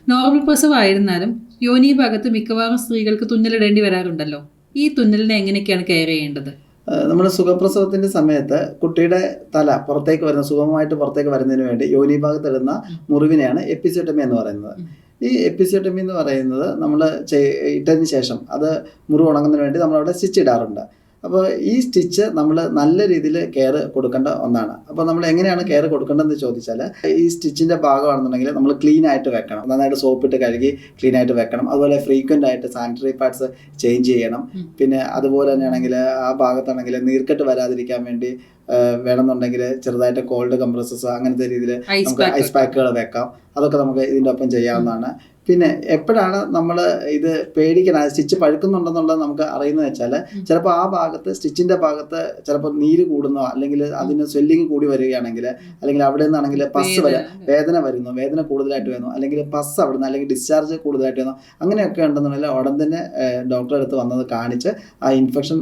Normal പ്രസവമായിരുന്നാലും യോനി ഭാഗത്ത് മിക്കവാറും സ്ത്രീകൾക്ക് തുന്നലിടേണ്ടി വരാറുണ്ടല്ലോ. ഈ തുന്നലിനെ എങ്ങനെയൊക്കെയാണ് കെയർ ചെയ്യേണ്ടത്? നമ്മൾ സുഖപ്രസവത്തിൻ്റെ സമയത്ത് കുട്ടിയുടെ തല പുറത്തേക്ക് വരുന്ന സുഗമമായിട്ട് പുറത്തേക്ക് വരുന്നതിന് വേണ്ടി യോനി ഭാഗത്തിടുന്ന മുറിവിനെയാണ് എപ്പിസിയോട്ടമി എന്ന് പറയുന്നത്. ഈ എപ്പിസിയോട്ടമി എന്ന് പറയുന്നത് നമ്മൾ ഇട്ടതിന് ശേഷം അത് മുറിവ് ഉണങ്ങുന്നതിന് വേണ്ടി നമ്മളവിടെ സ്റ്റിച്ച് ഇടാറുണ്ട്. അപ്പോൾ ഈ സ്റ്റിച്ച് നമ്മൾ നല്ല രീതിയിൽ കെയർ കൊടുക്കേണ്ട ഒന്നാണ്. അപ്പോൾ നമ്മൾ എങ്ങനെയാണ് കെയർ കൊടുക്കേണ്ടതെന്ന് ചോദിച്ചാൽ, ഈ സ്റ്റിച്ചിൻ്റെ ഭാഗമാണെന്നുണ്ടെങ്കിൽ നമ്മൾ ക്ലീൻ ആയിട്ട് വെക്കണം, നന്നായിട്ട് സോപ്പിട്ട് കഴുകി ക്ലീൻ ആയിട്ട് വെക്കണം. അതുപോലെ ഫ്രീക്വൻ്റ് ആയിട്ട് സാനിറ്ററി പാഡ്സ് ചേഞ്ച് ചെയ്യണം. പിന്നെ അതുപോലെ തന്നെയാണെങ്കിൽ ആ ഭാഗത്താണെങ്കിൽ നീർക്കെട്ട് വരാതിരിക്കാൻ വേണ്ടി വേണമെന്നുണ്ടെങ്കിൽ ചെറുതായിട്ട് കോൾഡ് കംപ്രസസ് അങ്ങനത്തെ രീതിയിൽ നമുക്ക് ഐസ് പാക്കുകൾ വെക്കാം. അതൊക്കെ നമുക്ക് ഇതിൻ്റെ ഒപ്പം ചെയ്യാവുന്നതാണ്. പിന്നെ എപ്പോഴാണ് നമ്മൾ ഇത് പേടിക്കണം, സ്റ്റിച്ച് പഴുക്കുന്നുണ്ടെന്നുള്ളത് നമുക്ക് അറിയുന്നത് വെച്ചാൽ, ചിലപ്പോൾ ആ ഭാഗത്ത് സ്റ്റിച്ചിൻ്റെ ഭാഗത്ത് ചിലപ്പോൾ നീര് കൂടുന്നോ അല്ലെങ്കിൽ അതിന് സ്വെല്ലിങ് കൂടി വരികയാണെങ്കിൽ, അല്ലെങ്കിൽ അവിടെ നിന്നാണെങ്കിൽ പസ് വേദന വരുന്നു, വേദന കൂടുതലായിട്ട് വരുന്നു, അല്ലെങ്കിൽ പസ് അവിടെ നിന്ന് അല്ലെങ്കിൽ ഡിസ്ചാർജ് കൂടുതലായിട്ട് വരുന്നു, അങ്ങനെയൊക്കെ ഉണ്ടെന്നുണ്ടെങ്കിൽ ഉടൻ തന്നെ ഡോക്ടറെ അടുത്ത് വന്നത് കാണിച്ച് ആ ഇൻഫെക്ഷൻ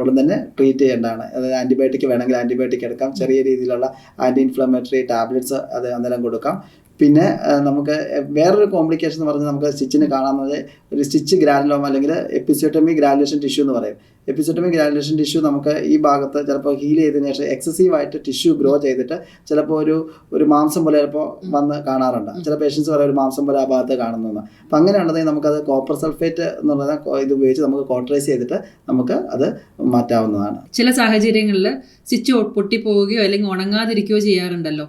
ഉടൻ തന്നെ ട്രീറ്റ് ചെയ്യേണ്ടതാണ്. അതായത് ആൻറ്റിബയോട്ടിക് വേണമെങ്കിൽ ആൻറ്റിബയോട്ടിക് എടുക്കാം, ചെറിയ രീതിയിലുള്ള ആൻറ്റി ഇൻഫ്ലമേറ്ററി ടാബ്ലറ്റ്സ് അത് അന്നേരം കൊടുക്കാം. പിന്നെ നമുക്ക് വേറൊരു കോംപ്ലിക്കേഷൻ എന്ന് പറഞ്ഞാൽ നമുക്ക് സ്റ്റിച്ചിന് കാണാവുന്നത് ഒരു സ്റ്റിച്ച് ഗ്രാനുലോമ അല്ലെങ്കിൽ എപ്പിസിയോട്ടമി ഗ്രാനുലേഷൻ ടിഷ്യൂ എന്ന് പറയും. എപ്പിസിയോട്ടമി ഗ്രാനുലേഷൻ ടിഷ്യൂ നമുക്ക് ഈ ഭാഗത്ത് ചിലപ്പോൾ ഹീൽ ചെയ്തതിന് ശേഷം എക്സസീവായിട്ട് ടിഷ്യൂ ഗ്രോ ചെയ്തിട്ട് ചിലപ്പോൾ ഒരു മാംസം പോലെ ചിലപ്പോൾ വന്ന് കാണാറുണ്ട്. ചില പേഷ്യൻസ് പറയും ഒരു മാംസം പോലെ ആ ഭാഗത്ത് കാണുന്നതെന്ന്. അപ്പം അങ്ങനെയുണ്ടെങ്കിൽ നമുക്കത് കോപ്പർ സൾഫേറ്റ് എന്നുള്ളത് ഇത് ഉപയോഗിച്ച് നമുക്ക് കോട്ടറൈസ് ചെയ്തിട്ട് നമുക്ക് അത് മാറ്റാവുന്നതാണ്. ചില സാഹചര്യങ്ങളിൽ സ്റ്റിച്ച് പൊട്ടിപ്പോവുകയോ അല്ലെങ്കിൽ ഉണങ്ങാതിരിക്കുകയോ ചെയ്യാറുണ്ടല്ലോ.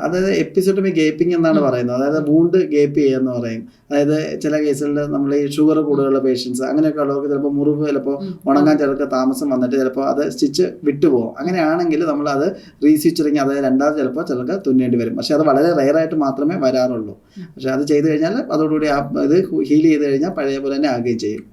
അതായത് എപ്പിസിയോട്ടമി ഗേപ്പിംഗ് എന്നാണ് പറയുന്നത്. അതായത് വൂണ്ട് ഗേപ്പ് ചെയ്യുക എന്ന് പറയും. അതായത് ചില കേസുകളിൽ നമ്മൾ ഈ ഷുഗർ കൂടുതലുള്ള പേഷ്യൻസ് അങ്ങനെയൊക്കെ ഉള്ളവർക്ക് ചിലപ്പോൾ മുറിവ് ചിലപ്പോൾ ഉണങ്ങാൻ ചിലർക്ക് താമസം വന്നിട്ട് ചിലപ്പോൾ അത് സ്റ്റിച്ച് വിട്ടുപോകും. അങ്ങനെയാണെങ്കിൽ നമ്മൾ അത് റീസ്റ്റിച്ചിങ്, അതായത് രണ്ടാമത് ചിലപ്പോൾ ചിലർക്ക് തുന്നേണ്ടി വരും. പക്ഷേ അത് വളരെ റെയറായിട്ട് മാത്രമേ വരാറുള്ളൂ. പക്ഷേ അത് ചെയ്ത് കഴിഞ്ഞാൽ അതോടുകൂടി ഇത് ഹീൽ ചെയ്ത് കഴിഞ്ഞാൽ പഴയ പോലെ തന്നെ ആകുകയും ചെയ്യും.